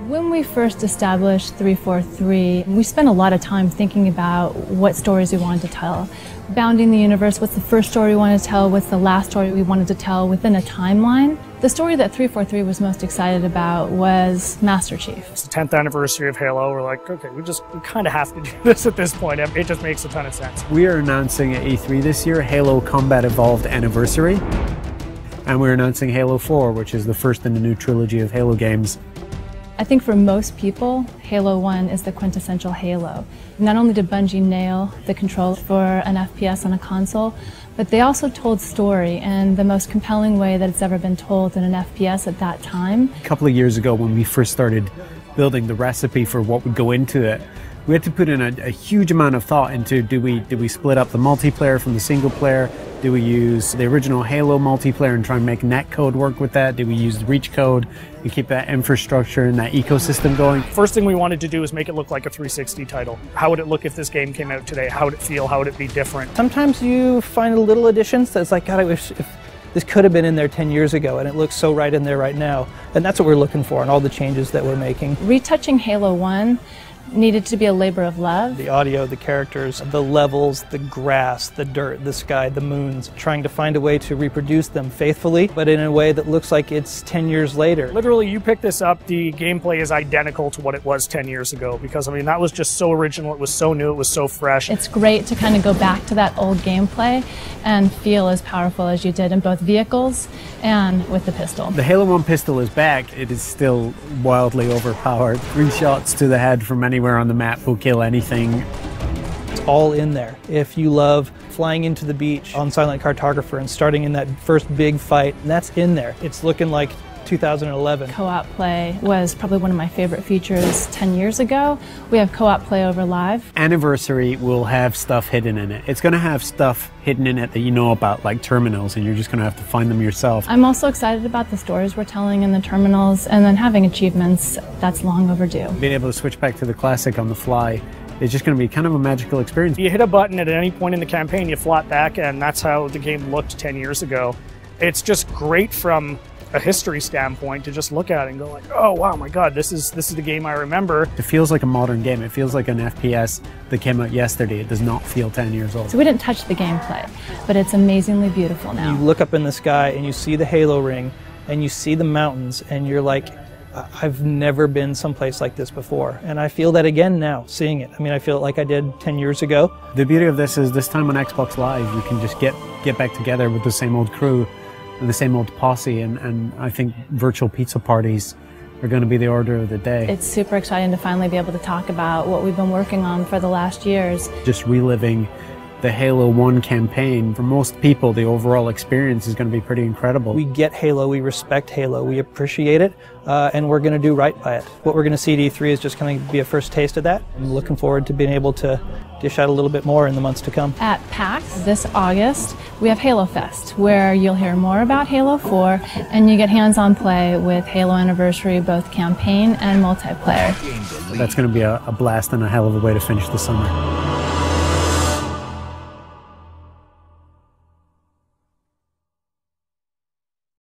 When we first established 343, we spent a lot of time thinking about what stories we wanted to tell. Bounding the universe, what's the first story we wanted to tell, what's the last story we wanted to tell within a timeline. The story that 343 was most excited about was Master Chief. It's the 10th anniversary of Halo. We're like, okay, we kind of have to do this at this point. It just makes a ton of sense. We are announcing at E3 this year Halo Combat Evolved Anniversary. And we're announcing Halo 4, which is the first in the new trilogy of Halo games. I think for most people, Halo 1 is the quintessential Halo. Not only did Bungie nail the controls for an FPS on a console, but they also told story in the most compelling way that it's ever been told in an FPS at that time. A couple of years ago when we first started building the recipe for what would go into it, we had to put in a huge amount of thought into do we split up the multiplayer from the single player? Do we use the original Halo multiplayer and try and make netcode work with that? Do we use reach code and keep that infrastructure and that ecosystem going? First thing we wanted to do is make it look like a 360 title. How would it look if this game came out today? How would it feel? How would it be different? Sometimes you find little additions that's like, God, I wish if this could have been in there 10 years ago, and it looks so right in there right now. And that's what we're looking for in all the changes that we're making. Retouching Halo 1 needed to be a labor of love. The audio, the characters, the levels, the grass, the dirt, the sky, the moons, trying to find a way to reproduce them faithfully, but in a way that looks like it's 10 years later. Literally, you pick this up, the gameplay is identical to what it was 10 years ago, because I mean, that was just so original, it was so new, it was so fresh. It's great to kind of go back to that old gameplay and feel as powerful as you did in both vehicles and with the pistol. The Halo 1 pistol is back. It is still wildly overpowered. 3 shots to the head from anywhere on the map will kill anything. It's all in there. If you love flying into the beach on Silent Cartographer and starting in that first big fight, that's in there. It's looking like 2011. Co-op play was probably one of my favorite features 10 years ago. We have co-op play over live. Anniversary will have stuff hidden in it. It's going to have stuff hidden in it that you know about, like terminals, and you're just going to have to find them yourself. I'm also excited about the stories we're telling in the terminals, and then having achievements. That's long overdue. Being able to switch back to the classic on the fly is just going to be kind of a magical experience. You hit a button at any point in the campaign, you flop back, and that's how the game looked 10 years ago. It's just great from a history standpoint to just look at it and go like, oh wow, my god, this is the game I remember. It feels like a modern game. It feels like an FPS that came out yesterday. It does not feel 10 years old. So we didn't touch the gameplay, but it's amazingly beautiful now. You look up in the sky and you see the Halo ring and you see the mountains and you're like, I've never been someplace like this before. And I feel that again now, seeing it. I mean, I feel it like I did 10 years ago. The beauty of this is this time on Xbox Live, you can just get back together with the same old crew and the same old posse, and I think virtual pizza parties are going to be the order of the day. It's super exciting to finally be able to talk about what we've been working on for the last years. Just reliving the Halo 1 campaign. For most people, the overall experience is going to be pretty incredible. We get Halo, we respect Halo, we appreciate it, and we're going to do right by it. What we're going to see at E3 is just going to be a first taste of that. I'm looking forward to being able to dish out a little bit more in the months to come. At PAX this August, we have Halo Fest, where you'll hear more about Halo 4, and you get hands-on play with Halo Anniversary, both campaign and multiplayer. That's going to be a blast and a hell of a way to finish the summer.